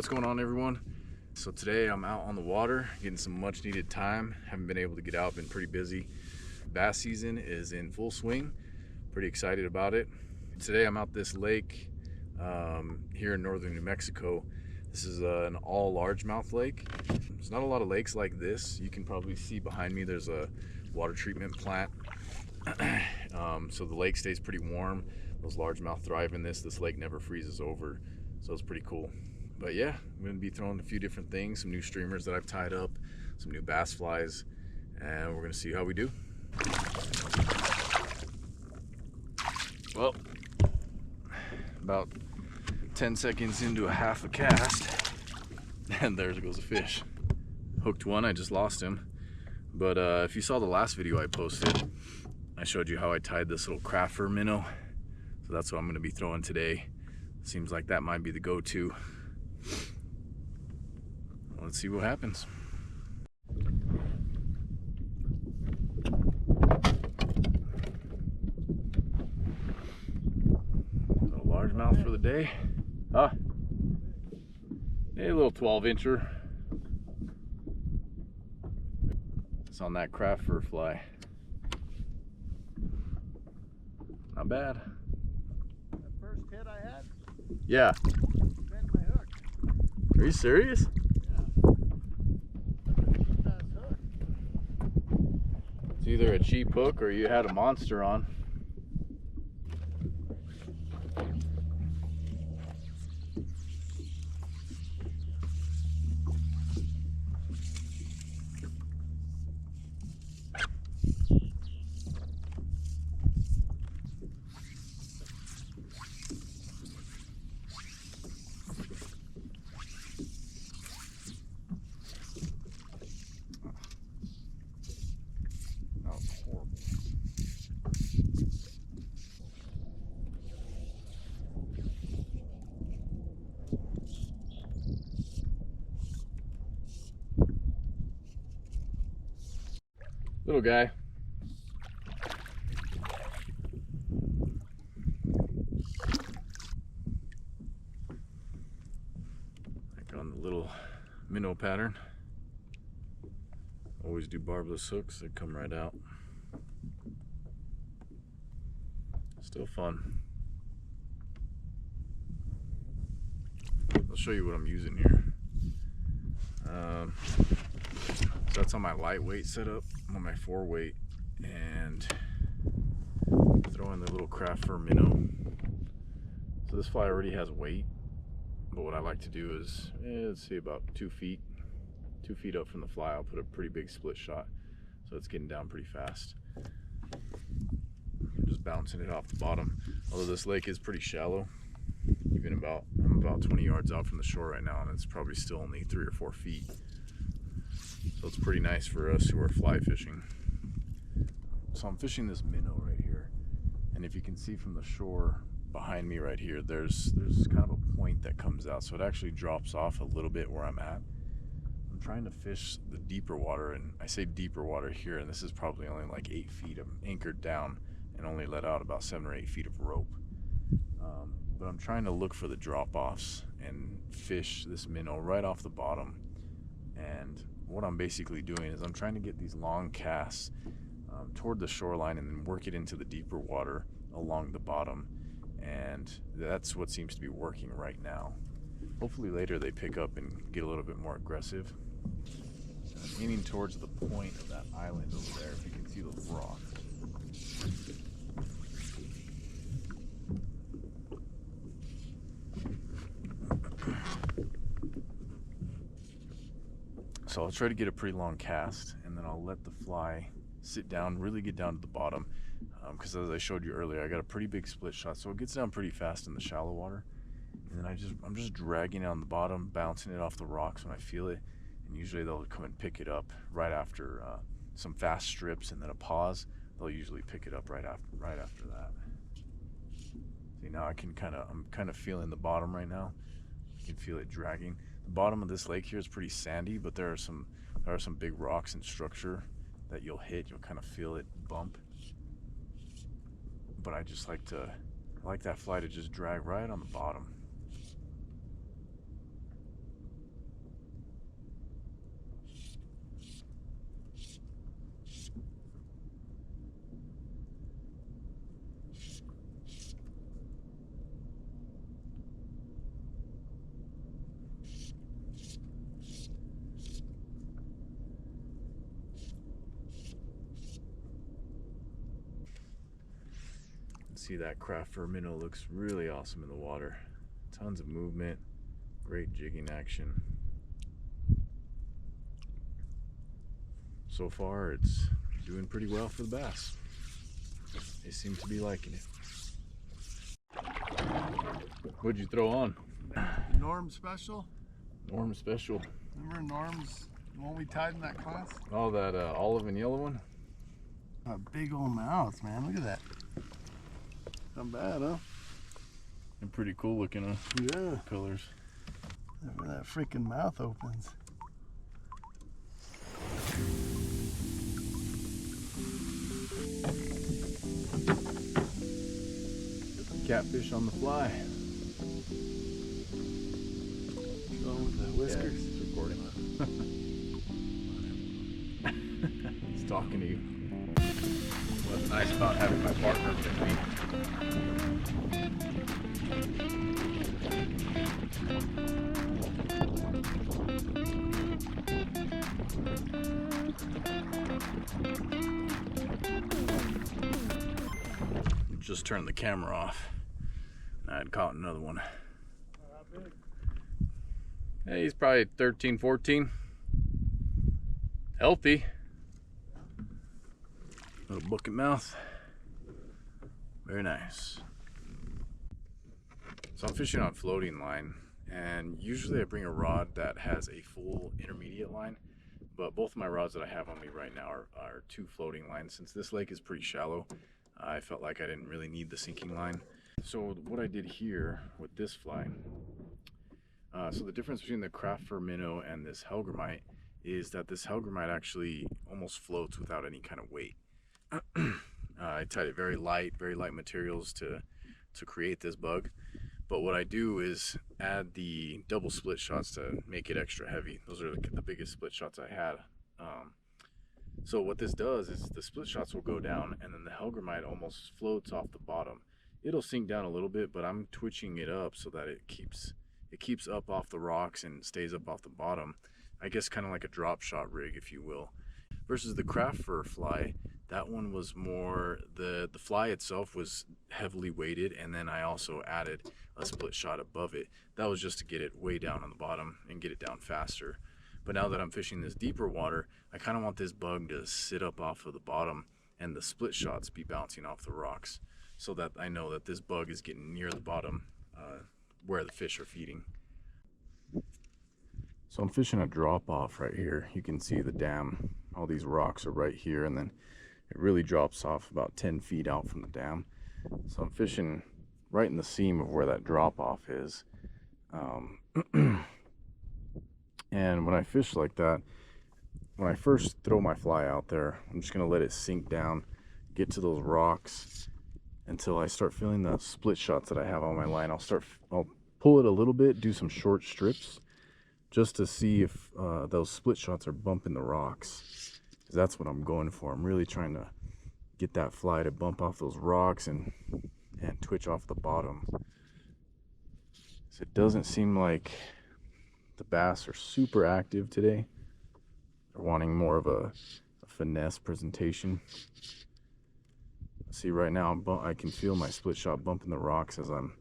What's going on, everyone? So today I'm out on the water getting some much needed time. Haven't been able to get out, been pretty busy. Bass season is in full swing. Pretty excited about it. Today I'm out this lake here in northern New Mexico. This is an all largemouth lake. There's not a lot of lakes like this. You can probably see behind me there's a water treatment plant. So the lake stays pretty warm. Those largemouth thrive in this. This lake never freezes over, so it's pretty cool. But yeah, I'm going to be throwing a few different things, some new streamers that I've tied up, some new bass flies, and we're going to see how we do. Well, about 10 seconds into a half a cast, and there goes a fish. Hooked one, I just lost him. But if you saw the last video I posted, I showed you how I tied this little crafter minnow. So that's what I'm going to be throwing today. Seems like that might be the go-to. Let's see what happens. So largemouth for the day. A little 12-incher. It's on that SpiritFly. Not bad. The first hit I had? Yeah. Bent my hook. Are you serious? Yeah. That's hook. It's either a cheap hook or you had a monster on. Little guy. Like on the little minnow pattern. Always do barbless hooks, they come right out. Still fun. I'll show you what I'm using here. So that's on my lightweight setup. I'm on my 4-weight and throw in the little crafter minnow. So this fly already has weight, but what I like to do is, let's see, about 2 feet up from the fly, I'll put a pretty big split shot, so it's getting down pretty fast. I'm just bouncing it off the bottom. Although this lake is pretty shallow, I'm about 20 yards out from the shore right now, and it's probably still only 3 or 4 feet. So it's pretty nice for us who are fly fishing. So I'm fishing this minnow right here, and if you can see from the shore behind me right here, there's kind of a point that comes out, so it actually drops off a little bit where I'm at. I'm trying to fish the deeper water, and I say deeper water here, and this is probably only like 8 feet. I'm anchored down and only let out about 7 or 8 feet of rope. But I'm trying to look for the drop-offs and fish this minnow right off the bottom. And what I'm basically doing is I'm trying to get these long casts toward the shoreline and then work it into the deeper water along the bottom. And that's what seems to be working right now. Hopefully later they pick up and get a little bit more aggressive. I'm aiming towards the point of that island over there, if you can see those rocks. So I'll try to get a pretty long cast, and then I'll let the fly sit down, really get down to the bottom, because as I showed you earlier, I got a pretty big split shot, so it gets down pretty fast in the shallow water. And then I'm just dragging it on the bottom, bouncing it off the rocks when I feel it, and usually they'll come and pick it up right after some fast strips and then a pause. They'll usually pick it up right after that. See, now I'm kind of feeling the bottom right now. You can feel it dragging. The bottom of this lake here is pretty sandy, but there are some big rocks and structure that you'll hit. You'll kind of feel it bump. But I just like that fly to just drag right on the bottom. see that craft fur minnow looks really awesome in the water. Tons of movement, great jigging action. So far it's doing pretty well for the bass. They seem to be liking it. What'd you throw on? Norm special. Norm special. Remember Norm's, the one we tied in that class? Oh, that olive and yellow one? A big old mouth, man. Look at that. Not bad, huh? They're pretty cool looking, huh? Yeah. Colors. Look where that freaking mouth opens. Catfish on the fly. Going with the whiskers. Yeah, it's recording. He's talking to you. What's nice about having my partner with me. Just turned the camera off. I had caught another one. Hey, he's probably 13, 14. Healthy. Little bucket mouth. Very nice. So I'm fishing on floating line, and usually I bring a rod that has a full intermediate line, but both of my rods that I have on me right now are two floating lines. Since this lake is pretty shallow, I felt like I didn't really need the sinking line. So what I did here with this fly, so the difference between the craft fur minnow and this Hellgrammite is that this Hellgrammite actually almost floats without any kind of weight. I tied it very light materials to create this bug. But what I do is add the double split shots to make it extra heavy. Those are the biggest split shots I had. So what this does is the split shots will go down, and then the Hellgrammite almost floats off the bottom. It'll sink down a little bit, but I'm twitching it up so that it keeps up off the rocks and stays up off the bottom. I guess kind of like a drop shot rig, if you will. Versus the craft fur fly, that one was more, the fly itself was heavily weighted, and then I also added a split shot above it. That was just to get it way down on the bottom and get it down faster. But now that I'm fishing this deeper water, I kind of want this bug to sit up off of the bottom and the split shots be bouncing off the rocks, so that I know that this bug is getting near the bottom where the fish are feeding. So I'm fishing a drop off right here. You can see the dam. All these rocks are right here, and then it really drops off about 10 feet out from the dam. So I'm fishing right in the seam of where that drop off is. And when I fish like that, when I first throw my fly out there, I'm just gonna let it sink down, get to those rocks until I start feeling the split shots that I have on my line. I'll pull it a little bit, do some short strips, just to see if those split shots are bumping the rocks. 'Cause that's what I'm going for. I'm really trying to get that fly to bump off those rocks and twitch off the bottom. So it doesn't seem like the bass are super active today. They're wanting more of a finesse presentation. See, right now I can feel my split shot bumping the rocks as I'm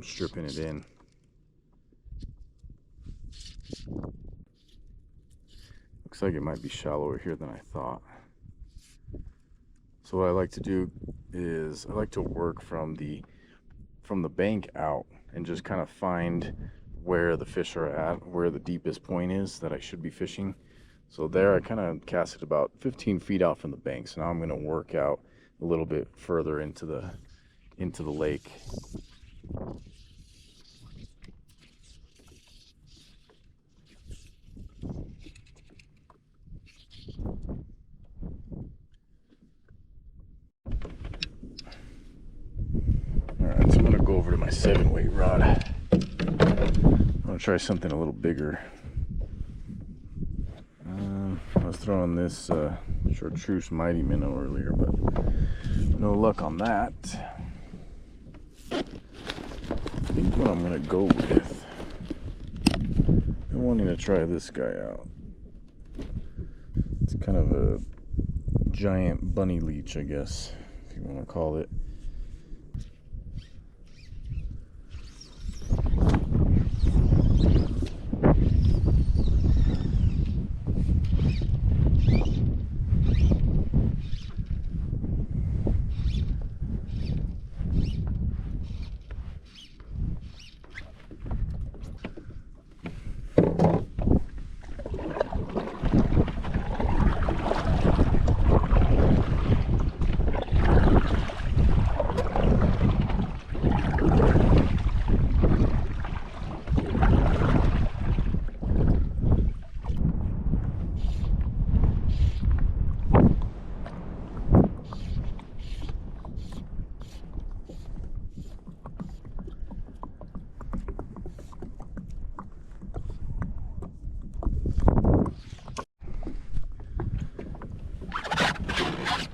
stripping it in. Looks like it might be shallower here than I thought. So what I like to do is I like to work from the bank out and just kind of find where the fish are at, where the deepest point is that I should be fishing. So there I kind of cast it about 15 feet out from the bank. So now I'm going to work out a little bit further into the lake. Alright, so I'm going to go over to my 7-weight rod. I'm going to try something a little bigger. I was throwing this chartreuse mighty minnow earlier, but no luck on that. I think what I'm going to go with, I'm wanting to try this guy out. It's kind of a giant bunny leech, I guess, if you want to call it.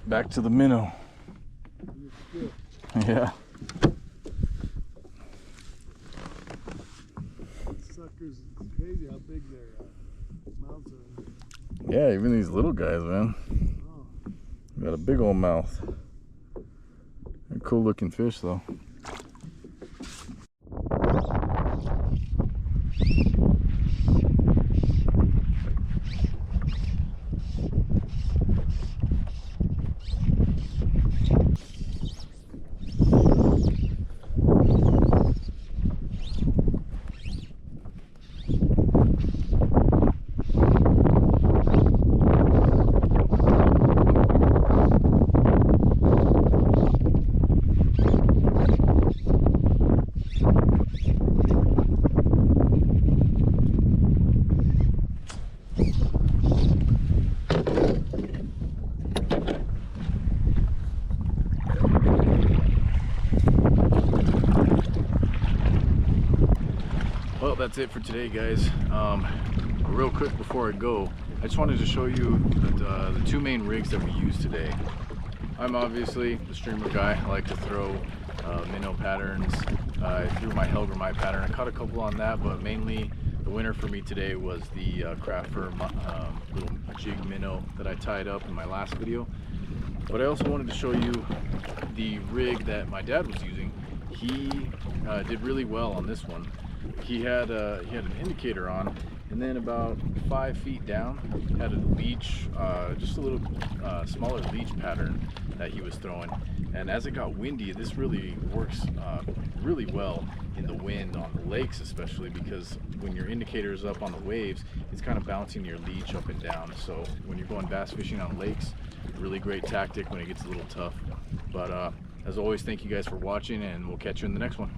Back to the minnow. Yeah. Suckers, it's crazy how big their mouths are. Yeah, even these little guys, man. Oh. Got a big old mouth. They're cool looking fish though. Well, that's it for today, guys. Real quick before I go, I just wanted to show you the two main rigs that we use today. I'm obviously the streamer guy. I like to throw minnow patterns. I threw my Hellgrammite pattern. I caught a couple on that, but mainly the winner for me today was the craft firm little jig minnow that I tied up in my last video. But I also wanted to show you the rig that my dad was using. He did really well on this one. He had an indicator on, and then about 5 feet down had a leech, just a little smaller leech pattern that he was throwing. And as it got windy, this really works really well in the wind on the lakes, especially because when your indicator is up on the waves, it's kind of bouncing your leech up and down. So when you're going bass fishing on lakes, really great tactic when it gets a little tough. But as always, thank you guys for watching, and we'll catch you in the next one.